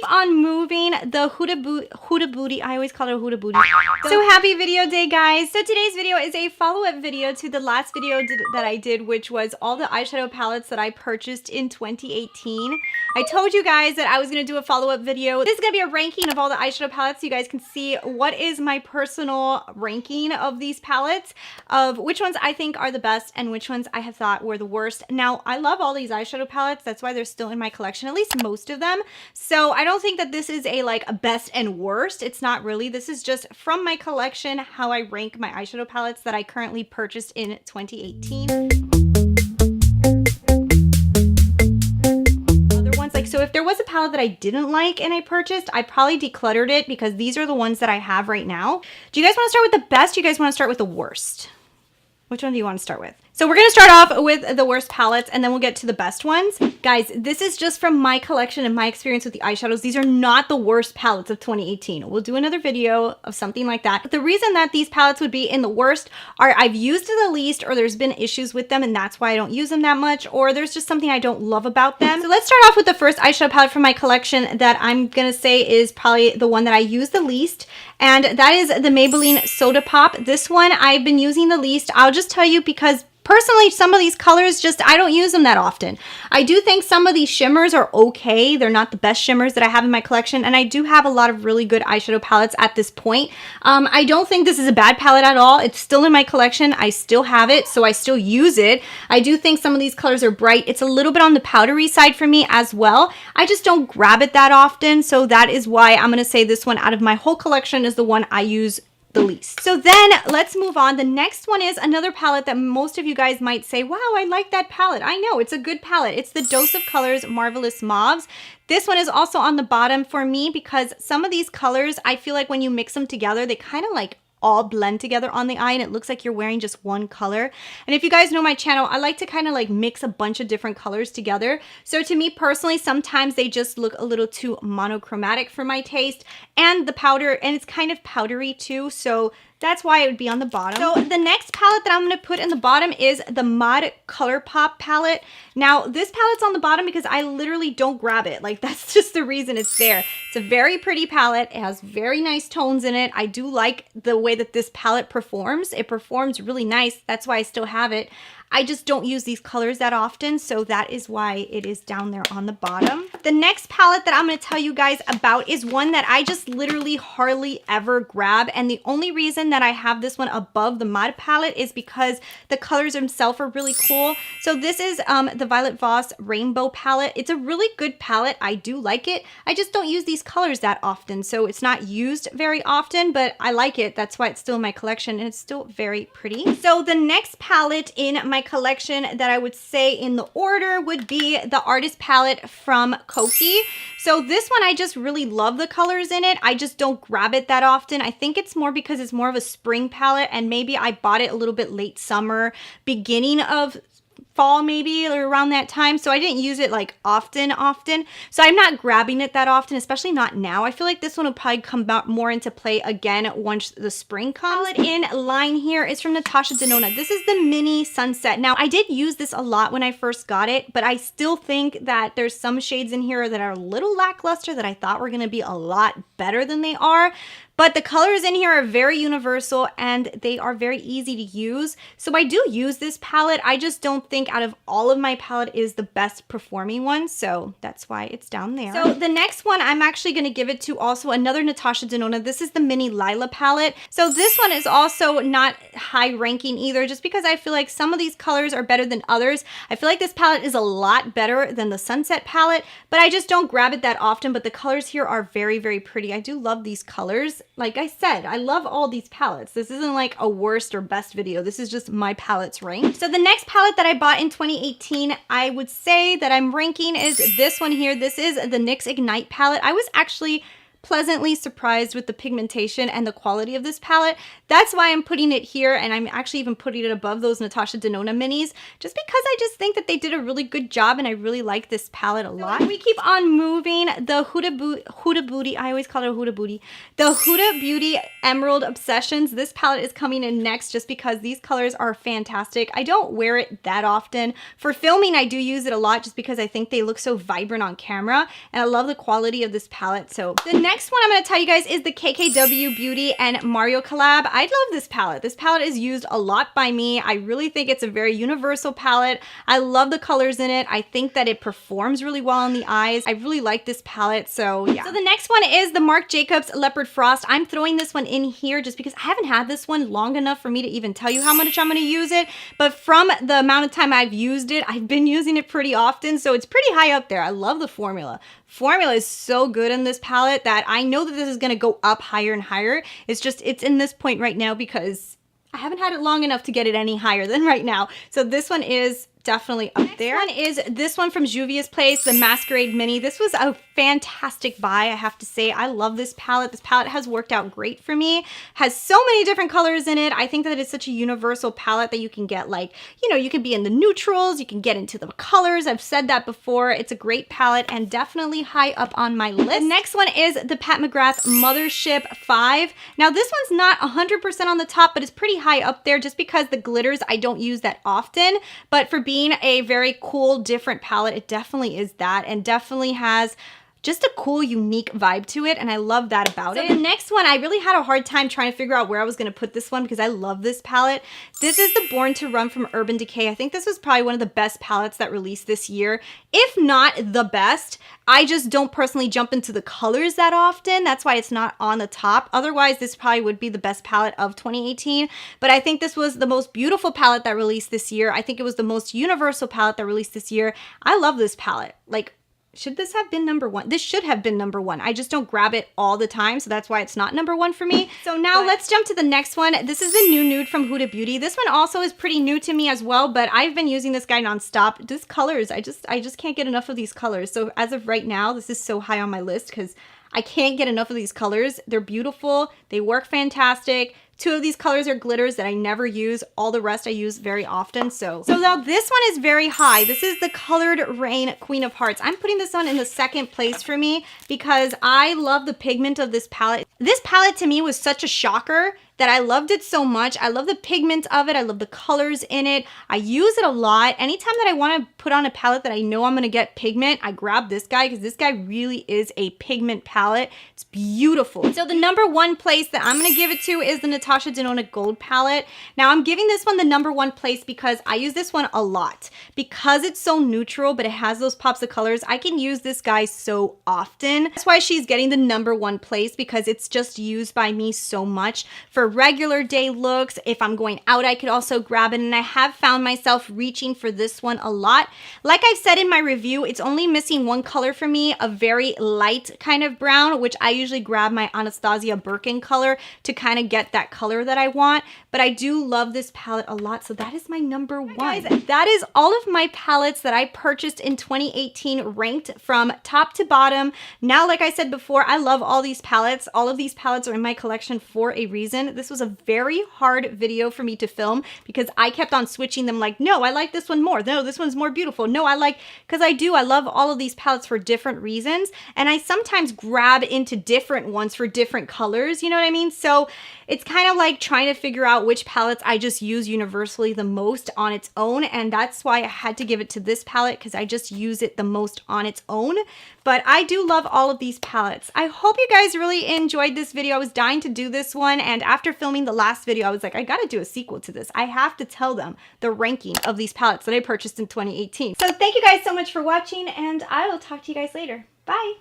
on moving. The Huda Booty, I always call it a Huda Booty. So happy video day, guys. So today's video is a follow-up video to the last video that I did, which was all the eyeshadow palettes that I purchased in 2018. I told you guys that I was going to do a follow-up video. This is going to be a ranking of all the eyeshadow palettes so you guys can see what is my personal ranking of these palettes, of which ones I think are the best and which ones I have thought were the worst. Now, I love all these eyeshadow palettes. That's why they're still in my collection, at least most of them. So I don't think that this is a best and worst. It's not really. This is just from my collection how I rank my eyeshadow palettes that I currently purchased in 2018. So if there was a palette that I didn't like and I purchased, I probably decluttered it because these are the ones that I have right now. Do you guys want to start with the best? Or do you guys want to start with the worst? Which one do you want to start with? So we're going to start off with the worst palettes and then we'll get to the best ones. Guys, this is just from my collection and my experience with the eyeshadows. These are not the worst palettes of 2018. We'll do another video of something like that. But the reason that these palettes would be in the worst are I've used the least, or there's been issues with them and that's why I don't use them that much, or there's just something I don't love about them. So let's start off with the first eyeshadow palette from my collection that I'm going to say is probably the one that I use the least. And that is the Maybelline Soda Pop. This one I've been using the least. I'll just tell you because personally, some of these colors I don't use them that often. I do think some of these shimmers are okay. They're not the best shimmers that I have in my collection, and I do have a lot of really good eyeshadow palettes at this point. I don't think this is a bad palette at all. It's still in my collection. I still have it, so I still use it. I do think some of these colors are bright. It's a little bit on the powdery side for me as well. I just don't grab it that often, so that is why I'm going to say this one out of my whole collection is the one I use the least. So then let's move on. The next one is another palette that most of you guys might say, wow, I like that palette. I know, it's a good palette. It's the Dose of Colors Marvelous Mauves. This one is also on the bottom for me because some of these colors, I feel like when you mix them together, they kind of all blend together on the eye and it looks like you're wearing just one color. And if you guys know my channel, I like to kind of mix a bunch of different colors together. So to me personally, sometimes they just look a little too monochromatic for my taste, and the powder, and it's kind of powdery too. So that's why it would be on the bottom. So the next palette that I'm going to put in the bottom is the Mod Colourpop palette. Now this palette's on the bottom because I literally don't grab it. That's just the reason it's there. It's a very pretty palette. It has very nice tones in it. I do like the way that this palette performs. It performs really nice. That's why I still have it. I just don't use these colors that often, so that is why it is down there on the bottom. The next palette that I'm going to tell you guys about is one that I just literally hardly ever grab, and the only reason that I have this one above the Mod palette is because the colors themselves are really cool. So this is the Violet Voss Rainbow palette. It's a really good palette. I do like it. I just don't use these colors that often, so it's not used very often, but I like it. That's why it's still in my collection, and it's still very pretty. So the next palette in my collection that I would say in the order would be the Artist palette from Kokie. So this one, I just really love the colors in it. I just don't grab it that often. I think it's more because it's more of a spring palette, and maybe I bought it a little bit late summer, beginning of fall maybe, or around that time. So I didn't use it often. So I'm not grabbing it that often, especially not now. I feel like this one will probably come out more into play again once the spring comes. Palette in line here is from Natahsha Denona. This is the Mini Sunset. Now I did use this a lot when I first got it, but I still think that there's some shades in here that are a little lackluster that I thought were going to be a lot better than they are. But the colors in here are very universal and they are very easy to use. So I do use this palette. I just don't think out of all of my palette is the best performing one. So that's why it's down there. So the next one I'm actually going to give it to also another Natahsha Denona. This is the Mini Lila palette. So this one is also not high ranking either, just because I feel like some of these colors are better than others. I feel like this palette is a lot better than the Sunset palette, but I just don't grab it that often. But the colors here are very, very pretty. I do love these colors. Like I said, I love all these palettes. This isn't like a worst or best video. This is just my palettes ranked. So the next palette that I bought in 2018, I would say that I'm ranking is this one here. This is the NYX Ignite palette. I was actually pleasantly surprised with the pigmentation and the quality of this palette. That's why I'm putting it here, and I'm actually even putting it above those Natahsha Denona Minis, just because I just think that they did a really good job, and I really like this palette a lot. We keep on moving. The Huda Booty, I always call it a Huda Booty. The Huda Beauty Emerald Obsessions. This palette is coming in next just because these colors are fantastic. I don't wear it that often. For filming, I do use it a lot just because I think they look so vibrant on camera, and I love the quality of this palette. So the next one I'm going to tell you guys is the KKW Beauty and Mario collab. I love this palette. This palette is used a lot by me. I really think it's a very universal palette. I love the colors in it. I think that it performs really well on the eyes. I really like this palette, so yeah. So the next one is the Marc Jacobs Leopard Frost. I'm throwing this one in here just because I haven't had this one long enough for me to even tell you how much I'm going to use it, but from the amount of time I've used it, I've been using it pretty often, so it's pretty high up there. I love the formula. Formula is so good in this palette that I know that this is going to go up higher and higher. It's just, it's in this point right now because I haven't had it long enough to get it any higher than right now. So this one is definitely up there. Next one is this one from Juvias Place, the Masquerade Mini. This was a fantastic buy, I have to say. I love this palette. This palette has worked out great for me. Has so many different colors in it. I think that it's such a universal palette that you can get, like, you know, you can be in the neutrals, you can get into the colors. I've said that before. It's a great palette and definitely high up on my list. The next one is the Mcgrath Mothership 5. Now this one's not 100% on the top, but it's pretty high up there just because the glitters I don't use that often, but for being a very cool, different palette, it definitely is that, and definitely has just a cool, unique vibe to it, and I love that about it. The next one, I really had a hard time trying to figure out where I was going to put this one because I love this palette. This is the Born to Run from Urban Decay. I think this was probably one of the best palettes that released this year, if not the best. I just don't personally jump into the colors that often. That's why it's not on the top. Otherwise, this probably would be the best palette of 2018. But I think this was the most beautiful palette that released this year. I think it was the most universal palette that released this year. I love this palette. Like, should this have been number one? This should have been number one. I just don't grab it all the time, so that's why it's not number one for me. So now let's jump to the next one. This is the new Nude from Huda Beauty. This one also is pretty new to me as well, but I've been using this guy nonstop. These colors, I just can't get enough of these colors. So as of right now, this is so high on my list because I can't get enough of these colors. They're beautiful. They work fantastic. Two of these colors are glitters that I never use. All the rest I use very often. So now this one is very high. This is the Colored Raine Queen of Hearts. I'm putting this one in the second place for me because I love the pigment of this palette. This palette to me was such a shocker that I loved it so much. I love the pigment of it. I love the colors in it. I use it a lot. Anytime that I want to put on a palette that I know I'm going to get pigment, I grab this guy because this guy really is a pigment palette. It's beautiful. So the number one place that I'm going to give it to is the Natahsha Denona Gold palette. Now I'm giving this one the number one place because I use this one a lot. Because it's so neutral, but it has those pops of colors, I can use this guy so often. That's why she's getting the number one place because it's just used by me so much for regular day looks. If I'm going out, I could also grab it, and I have found myself reaching for this one a lot. Like I've said in my review, it's only missing one color for me, a very light kind of brown, which I usually grab my Anastasia Birkin color to kind of get that color that I want, but I do love this palette a lot, so that is my number one. Guys, that is all of my palettes that I purchased in 2018 ranked from top to bottom. Now, like I said before, I love all these palettes. All of these palettes are in my collection for a reason. This was a very hard video for me to film because I kept on switching them, like, no, I like this one more. No, this one's more beautiful. No, I like, because I love all of these palettes for different reasons. And I sometimes grab into different ones for different colors, you know what I mean? So it's kind of like trying to figure out which palettes I just use universally the most on its own. And that's why I had to give it to this palette because I just use it the most on its own. But I do love all of these palettes. I hope you guys really enjoyed this video. I was dying to do this one. And after filming the last video, I was like, I gotta do a sequel to this. I have to tell them the ranking of these palettes that I purchased in 2018. So thank you guys so much for watching, and I will talk to you guys later. Bye.